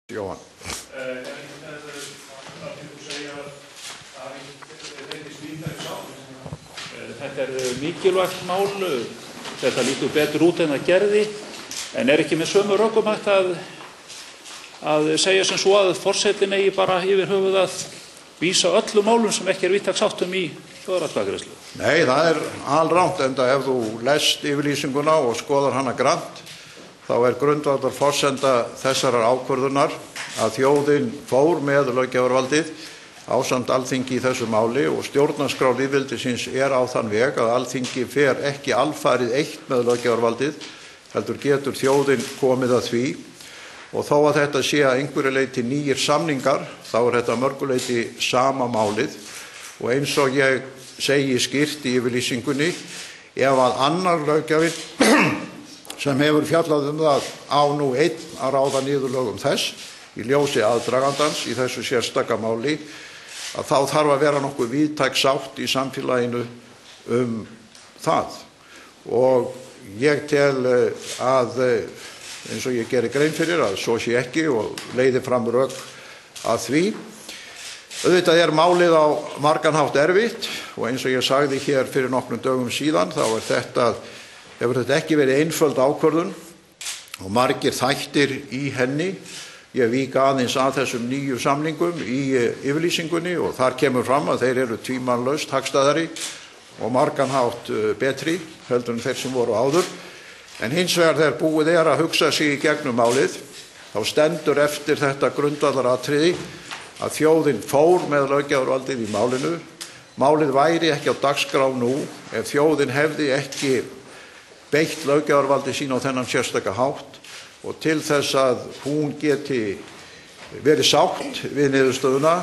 Jóhann. Þetta mikilvægt mál, þetta lítur betur út en það gerði, en ekki með sömu rökum hægt að segja sem svo að forsetinn eigi bara yfir höfuð að vísa öllum málum sem ekki víðtæk sátt í þjóðaratkvæðagreiðslu. Nei, það alrangt, enda ef þú lest yfirlýsinguna og skoðar hana grannt, þá grundvallar forsenda þessarar ákvörðunar að þjóðin fór með löggjafarvaldið ásamt Alþingi í þessu máli og stjórnarskrá lýðveldisins á þann veg að Alþingi fer ekki alfarið eitt með löggjafarvaldið, heldur getur þjóðin komið að því. Og þó að þetta sé að einhverju leyti nýir samningar, þá þetta að mörgu leyti sama málið. Og eins og ég segi skýrt í yfirlýsingunni, ef að annar löggjafinn sem hefur fjallað það á nú einn að ráða niður lögum þess, í ljósi aðdragandans í þessu sérstaka máli, að þá þarf að vera nokkuð víðtæk sátt í samfélaginu það. Og ég tel að, eins og ég geri grein fyrir, að svo sé ekki og leiði fram rök að því. Auðvitað málið á margan hátt erfitt og eins og ég sagði hér fyrir nokkrum dögum síðan, þá hefur þetta ekki verið einföld ákvörðun og margir þættir í henni. Ég vík aðeins að þessum nýju samningum í yfirlýsingunni og þar kemur fram að þeir eru tvímælalaust hagstæðari og margan hátt betri heldur en þeir sem voru áður. En hins vegar þegar búið að hugsa sig í gegnum málið, þá stendur eftir þetta grundvallaratriði að þjóðin fór með löggjafarvaldið í málinu. Málið væri ekki á dagskrá nú ef þjóðin hefði ekki beitt löggjafarvaldi sín á þennan sérstaka hátt og til þess að hún geti verið sátt við niðurstöðuna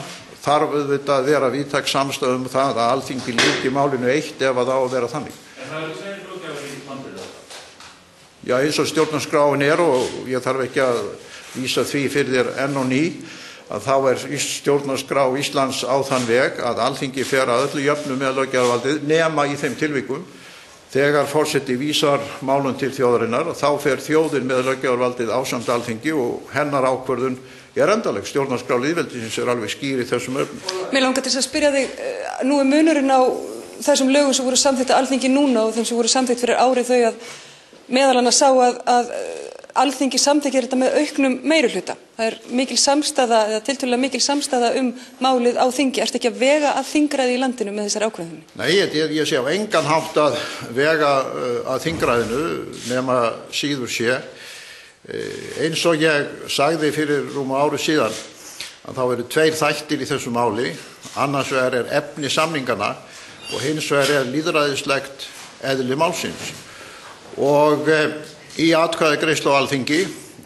þarf auðvitað að vera víðtæk samstaða það að Alþingi ljúki málinu eitt ef að það á að vera þannig. En það eru tveir löggjafar í landinu? Já, eins og stjórnarskráin og ég þarf ekki að vísa því fyrir þér enn og ný, að þá stjórnarskrá Íslands á þann veg að Alþingi fer að öllu jöfnu með löggjafarvaldið nema í þeim tilvikum þegar forseti vísar málum til þjóðarinnar, þá fer þjóðin með löggjafarvaldið ásamt Alþingi og hennar ákvörðun endanleg. Stjórnarskrá lýðveldisins alveg skýr í þessum efnum. Mér langar til að spyrja þig, nú munurinn á þessum lögum sem voru samþykkt Alþingi núna og þeim sem voru samþykkt fyrir árið þau að meðal annars sá að Alþingi samþykkir þetta með auknum meirihluta. Það mikil samstaða, eða tiltölulega mikil samstaða málið á þingi. Ertu ekki að vega að þingræði í landinu með þessar ákvörðunum? Nei, ég sé á engan hátt að vega að þingræðinu nema síður sé. Eins og ég sagði fyrir rúmu ári síðan að þá eru tveir þættir í þessu máli. Annars vegar efni samningana og hins vegar lýðræðislegt eðli málsins. Og í atkvæðagreiðslu á Alþingi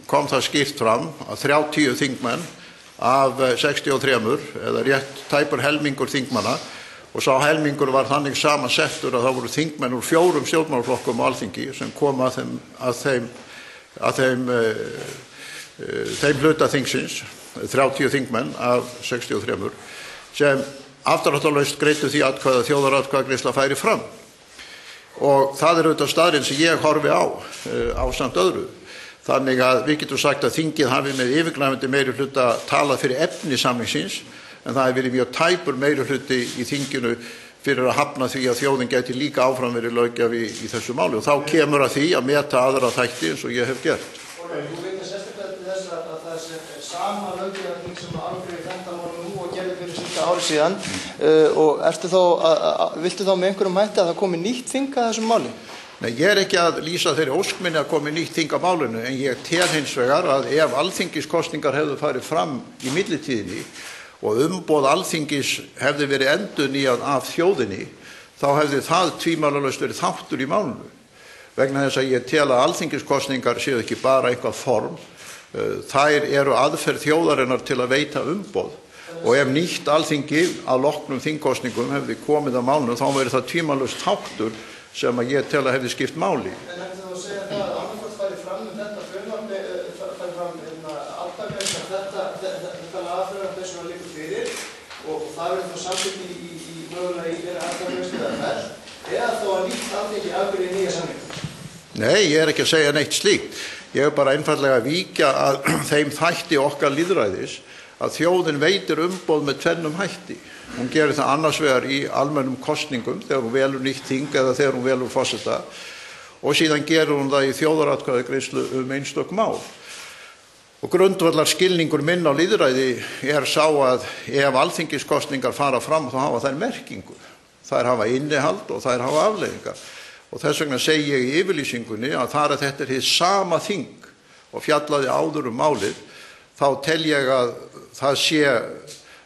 kom það skýrt fram að 30 þingmenn af 63 eða rétt tæpur helmingur þingmanna og sá helmingur var þannig samansettur að það voru þingmenn úr 4 stjórnmálaflokkum á Alþingi sem kom að þeim hluta þingsins, 30 þingmenn af 63 sem afdráttarlaust greiddu því atkvæði að þjóðaratkvæðagreiðsla færi fram. Og það auðvitað staðreynd sem ég horfi ásamt öðru. Þannig að við getum sagt að þingið hafi með yfirgnæfandi meirihluta talað fyrir efni samningsins, en það hefur verið mjög tæpur meirihluti í þinginu fyrir að hafna því að þjóðin gæti líka áfram verið löggjafi í þessu máli. Og þá kemur að því að meta aðra þætti eins og ég hef gert. Þú veitir sérstaklega til þess að það sé sama löggjafarþing sem afgreiðir þetta mál nú og gerði fyrir síðasta ári síðan og viltu þá með einhverjum hætti að það komi nýtt þing að þessum máli? Nei, ég ekki að lýsa þeirri ósk minni að komi nýtt þing að málinu, en ég tel hins vegar að ef alþingiskosningar hefðu farið fram í millitíðinni og umboð Alþingis hefði verið endurnýjað af þjóðinni, þá hefði það tvímælalaust verið þáttur í málinu. Vegna þess að ég tel að alþingiskosningar séu ekki bara eitthvað form, þær eru aðferð þjóðarinnar til að veita umboð. Og ef nýtt Alþingi að loknum þingkosningum hefði komið að málinu, þá verið það tvímælalaust þáttur sem að ég tel að hefði skipt máli. En hefði þú að segja það að annarkvæmt færi fram þetta frumvarpi, færi fram atkvæðagreiðsla þetta lagafrumvarp sem var liggur fyrir og það verður þá samþykkt í mögulega í þeirri atkvæðagreiðslu eða fellt, eða þó að nýtt Alþingi afgreiði nýja samninga? Nei, ég ekki að segja neitt slíkt. Ég bara einfaldlega að víkja að þeim þætti okkar lýðræðis að þjóðin veitir umboð með tvennum hætti. Hún gerir það annars vegar í almennum kosningum þegar hún velur nýtt þing eða þegar hún velur forseta og síðan gerir hún það í þjóðaratkvæðagreiðslu einstök mál. Og grundvallar skilningur minn á lýðræði sá að ef alþingiskosningar fara fram þá hafa þær merkingu. Þær hafa innihald og þær hafa afleiðingar. Og þess vegna segi ég í yfirlýsingunni að þar að þetta hið sama þing og fjallaði áður málið, þá tel ég að það sé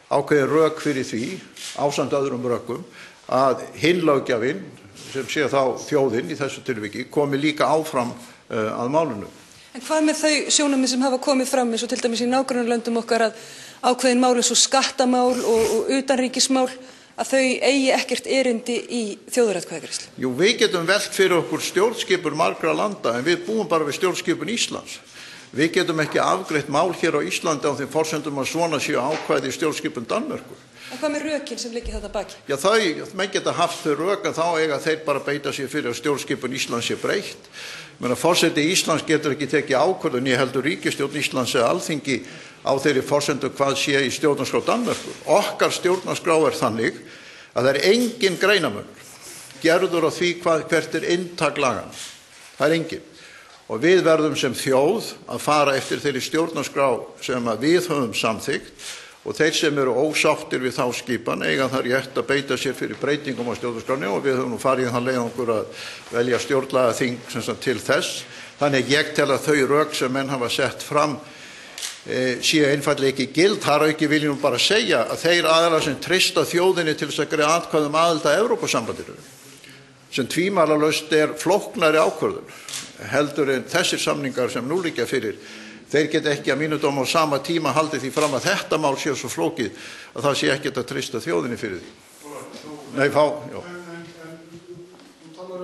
ákveðin rök fyrir því, ásamt öðrum rökum, að hinn löggjafinn, sem sé þá þjóðin í þessu tilviki, komi líka áfram að málinu. En hvað með þau sjónarmið sem hafa komið fram eins og til dæmis í nágrannalöndum okkar að ákveðin mál eins og skattamál og utanríkismál að þau eigi ekkert erindi í þjóðaratkvæðagreiðslu? Jú, við getum velt fyrir okkur stjórnskipun margra landa en við búum bara við stjórnskipun Íslands. Við getum ekki afgreitt mál hér á Íslandi á þeim forsendum að svona séu ákvæði í stjórnskipun Danmerkur. En hvað með rökin sem liggja þetta baki? Já, menn geta haft þau rök en þá eiga þeir bara beita sér fyrir að stjórnskipun Íslands sé breytt. Forseti Íslands getur ekki tekið ákvörðun, ég heldur ríkisstjórn Íslands eða Alþingi á þeirri forsendu hvað sé í stjórnarskrá Danmerkur. Okkar stjórnarskrá þannig að það engin greinamunur gerður á því hvert inntak laganna. Það engin. Og við verðum sem þjóð að fara eftir þeirri stjórnarskrá sem við höfum samþykkt og þeir sem eru ósáttir við þá skipan eiga það rétt að beita sér fyrir breytingum á stjórnarskránni og við höfum nú farið þann leiðangur að velja stjórnlagaþing til þess. Þannig ég tel að þau rök sem menn hafa sett fram séu einfaldlega ekki gild. Þar auki viljum bara segja að þeir aðilar sem treysta þjóðinni til þess að greiða atkvæði aðild að Evrópusambandinu, sem tvímælalaust flóknari ákvörðun heldur en þessir samningar sem nú liggja fyrir, þeir geta ekki að mínu dómi á sama tíma haldið því fram að þetta mál sé svo flókið að það sé ekkert að treysta þjóðinni fyrir því. Nei, já. Þú talar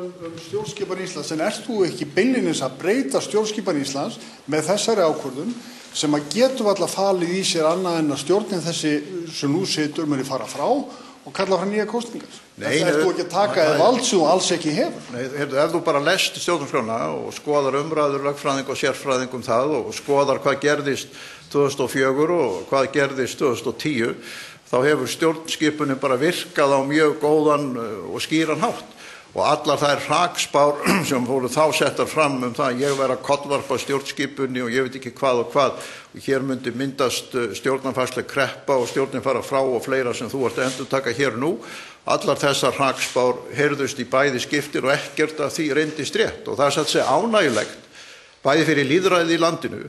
stjórnskipan Íslands, en ert þú ekki beinlínis að breyta stjórnskipan Íslands með þessari ákvörðun sem að getur alltaf falið í sér annað en að stjórnin þessi sem nú situr muni fara frá og kalla frá nýja kosningar? Nei, ert þú ekki að taka eða vald sem þú alls ekki hefur? Nei, ef þú bara lest stjórnarskrána og skoðar umræður lögfræðing og sérfræðing það og skoðar hvað gerðist 2004 og hvað gerðist 2010, þá hefur stjórnskipunin bara virkað á mjög góðan og skýran hátt. Og allar þær hrakspár sem voru þá settar fram það að ég væri að kollvarpa stjórnskipunni og ég veit ekki hvað og hvað og hér myndi myndast stjórnarfarsleg kreppa og stjórnin fara frá og fleira sem þú ert að endurtaka hér nú, allar þessar hrakspár heyrðust í bæði skiptir og ekkert að því reyndist rétt og það er satt sig ánægjulegt bæði fyrir lýðræðið í landinu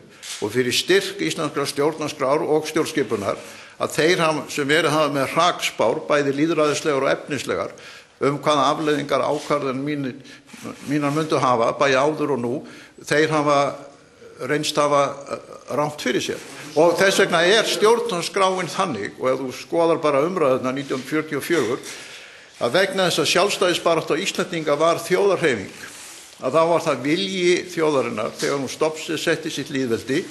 og fyrir styrk íslenskra stjórnarskrár og stjórnskipunar að þeir sem verið hafa með hrakspár bæði lýðræðislegar og efnislegar hvaða afleiðingar ákvarðan mínar myndu hafa, bæði áður og nú, þeir hafa reynst hafa rangt fyrir sér. Og þess vegna stjórnarskráin þannig, og ef þú skoðar bara umræðuna 1944, að vegna þess að sjálfstæðisbarátta Íslendinga var þjóðarhreyfing, að þá var það vilji þjóðarinnar, þegar hún setti sitt lýðveldi,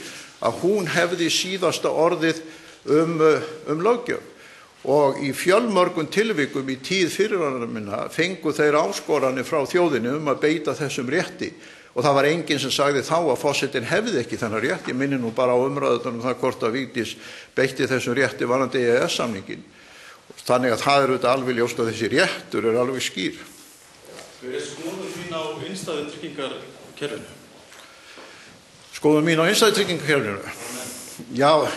að hún hefði síðasta orðið löggjöf. Og í fjölmörgum tilvikum í tíð fyrirvara minna fengu þeir áskoranir frá þjóðinni að beita þessum rétti og það var enginn sem sagði þá að forsetinn hefði ekki þennan rétt. Ég minni nú bara á umræðunum það hvort að Vigdís beitti þessum rétti varðandi EES-samningin. Þannig að það auðvitað alveg ljóst að þessi réttur alveg skýr. Hver skoðun mín á innstæðutryggingakerfinu? Skoðun mín á innstæðutryggingakerfinu? Já,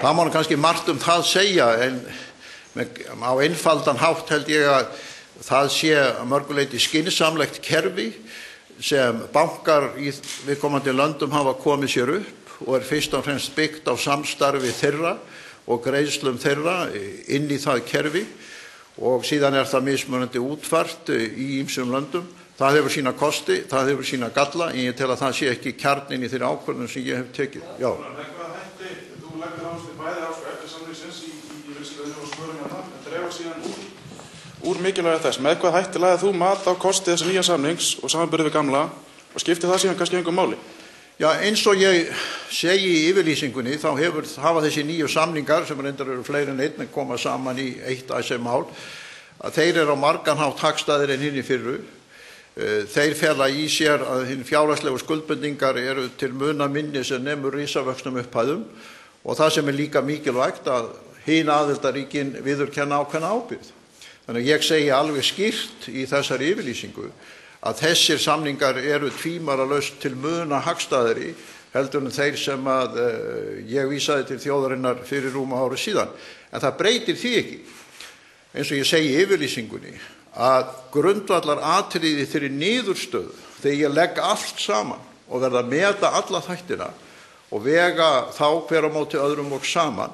það má kannski margt það segja en á einfaldan hátt held ég að það sé að mörguleyti skynsamlegt kerfi sem bankar í viðkomandi löndum hafa komið sér upp og fyrst og fremst byggt á samstarfi þeirra og greiðslum þeirra inn í það kerfi og síðan það mismunandi útfært í ýmsum löndum. Það hefur sína kosti, það hefur sína galla en ég tel að það sé ekki kjarninn í þeirri ákvörðun sem ég hef tekið. Já. Úr mikilvægi þess, með hvað hætti lagði þú mat á kosti þessa nýja samnings og samanburði við gamla og skipti það síðan kannski engum máli? Já, eins og ég segi í yfirlýsingunni þá hafa þessi nýju samningar sem reyndar eru fleiri en einn en koma saman í eitt mál að þeir eru á margan hátt hagstæðir en hinni fyrru Þeir fela í sér að hinn fjárhagslegu skuldbindingar eru til muna minni sem nemur risavöxnum upphæðum og það sem líka mikilvægt að hin aðildarríkin viðurkenna ákveðna ábyrgð. Þannig að ég segi alveg skýrt í þessari yfirlýsingu að þessir samningar eru tvímælalaust til muna hagstæðari heldur en þeir sem að ég vísaði til þjóðarinnar fyrir rúma ári síðan. En það breytir því ekki, eins og ég segi í yfirlýsingunni, að grundvallar atriði fyrir niðurstöðu, þegar ég legg allt saman og verða að meta alla þættina og vega þá hver á móti öðrum og saman,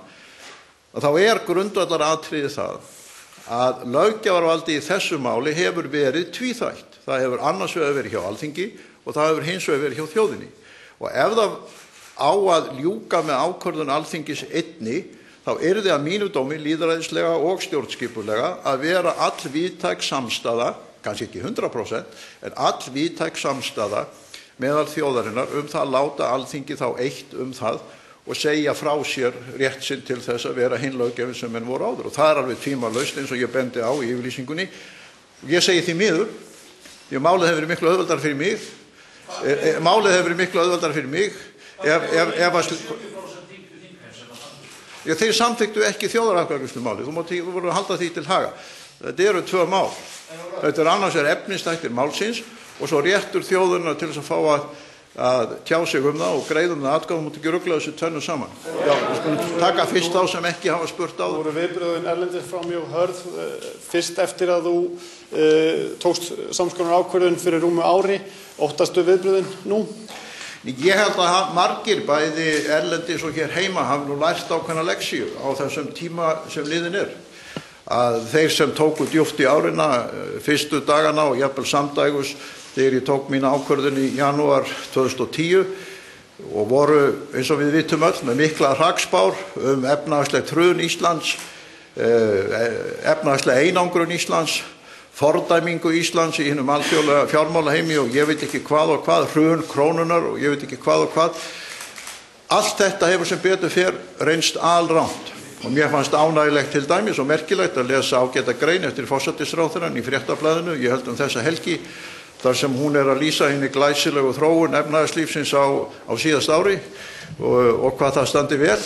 að þá grundvallar atriði það að löggjafarvaldi í þessu máli hefur verið tvíþætt. Það hefur annars vegar verið hjá Alþingi og það hefur hins vegar verið hjá þjóðinni. Og ef það á að ljúka með ákvörðun Alþingis einni, þá yrði að mínu dómi lýðræðislega og stjórnskipulega að vera allvíðtæk samstaða, kannski ekki 100%, en allvíðtæk samstaða meðal þjóðarinnar það að láta Alþingi þá eitt það og segja frá sér rétt sinn til þess að vera hinn löggjöfin sem menn voru áður. Og það alveg tvímælalaust eins og ég bendi á í yfirlýsingunni. Ég segi því miður, því að málið hefur verið miklu auðveldara fyrir mig. Málið hefur verið miklu auðveldara fyrir mig þeir samþykktu ekki þjóðaratkvæðagreiðslumálið. Þú voru að halda því til haga. Þetta eru tvö mál. Þetta annars efnisþættir málsins og svo réttur þjóðurna til þess að fá að tjá sig það og greiða það atkvæði. Þú mátt ekki rugla þessu tvennu saman. Já, við skulum taka fyrst þá sem ekki hafa spurt á það. Voru viðbrögðin erlendis frá mjög hörð fyrst eftir að þú tókst samskonar ákvörðun fyrir rúmu ári. Óttastu viðbrögðin nú? Ég held að margir bæði erlendis og hér heima hafa nú lært ákveðna lexíu á þessum tíma sem liðin að þeir sem tóku djúpt í árina fyrstu dagana og jafnvel samdægus þegar ég tók mína ákvörðun í janúar 2010 og voru, eins og við vitum öll, með mikla hrakspár efnahagslegt hrun Íslands, efnahagslega einangrun Íslands, fordæmingu Íslands í hinum alþjóðlega fjármálaheimi og ég veit ekki hvað og hvað, hrun krónunar og ég veit ekki hvað og hvað. Allt þetta hefur sem betur fer reynst alrangt og mér fannst ánægilegt til dæmis og merkilegt að lesa ágæta grein eftir forsætisráðherrann í Fréttablaðinu, ég held þessa helgi, þar sem hún að lýsa hinni glæsilegu þróun efnahagslífsins á síðast ári og hvað það standi vel.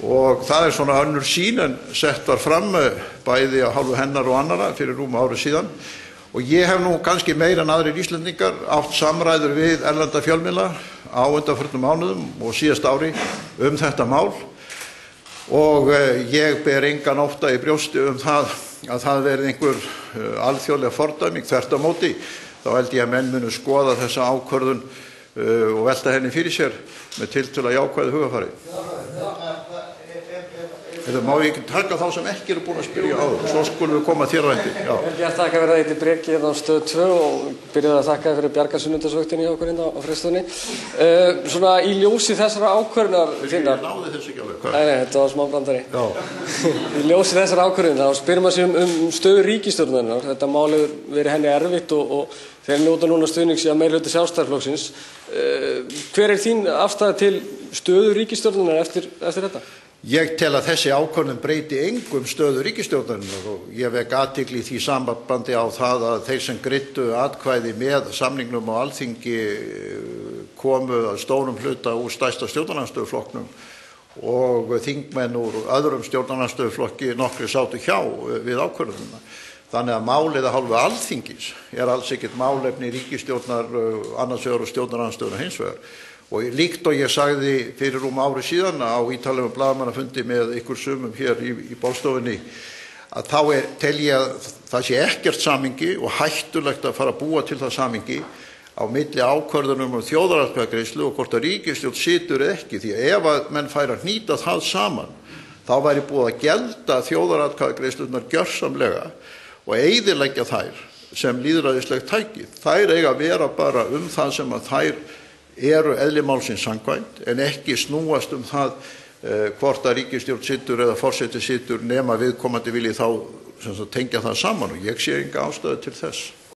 Og það svona önnur sýn en sett var fram bæði á hálfu hennar og annara fyrir rúmu ári síðan. Og ég hef nú kannski meira en aðrir Íslendingar átt samræður við erlenda fjölmiðla á undanförnum mánuðum og síðast ári þetta mál. Og ég ber engan ótta í brjósti það að það verði einhver alþjóðleg fordæming. Þvert á móti, þá held ég að menn munu skoða þessa ákvörðun og velta henni fyrir sér með tiltölulega jákvæðu hugafari. Má ég ekki taka þá sem ekki eru búin að spyrja á það, svo skulum við koma þér á endi. Ég þakka fyrir að þetta Breki á Stöð 2 og byrjaði að þakka fyrir bjargarsunnudasvöktinni hjá okkur á frestunni. Svona í ljósi þessara ákvörðunar þinnar. Ég náði þessu ekki alveg. Nei, þetta var smá brandari. Í ljósi þessara ákvörðunar þá spyrir maður sig stöðu ríkisstjórnarinnar. Þetta mál hefur verið henni erfitt og þeir njóta núna stuðnings í að meirihluta Sjálfstæðisflokksins. Hver þín afstaða til stöðu ríkisstjórnarinnar eftir þetta? Ég tel að þessi ákvörðun breyti engum stöðu ríkisstjórnarinnar og ég vek athygli í því sambandi á það að þeir sem greiddu atkvæði með samningnum á Alþingi komu að stórum hluta úr stærsta stjórnarandstöðuflokknum og þingmenn úr öðrum stjórnarandstöðuflokki nokkrir sátu hjá við ákvörðunina. Þannig að málið að hálfu Alþingis alls ekkert málefni ríkisstjórnar annars vegar og stjórnarandstöðuna hins vegar. Og líkt og ég sagði fyrir ári síðan á ítarlegum blaðamannafundi með ykkur sumum hér í boðstofunni að þá tel ég að það sé ekkert samhengi og hættulegt að fara að búa til það samhengi á milli ákvörðunum þjóðaratkvæðagreiðslu og hvort að ríkisstjórn situr eða ekki. Því að ef að menn færu að hnýta það saman þá væri búið að gelda þjóðaratkvæðagreiðslurnar gjörsamlega og eyðileggja þær sem lýðræðislegt tæki. Þær eiga að vera bara það sem að þær eru eðli málsins samkvæmt en ekki snúast það hvort að ríkisstjórn situr eða forseti situr nema viðkomandi vilji þá tengja það saman og ég sé enga ástæðu til þess.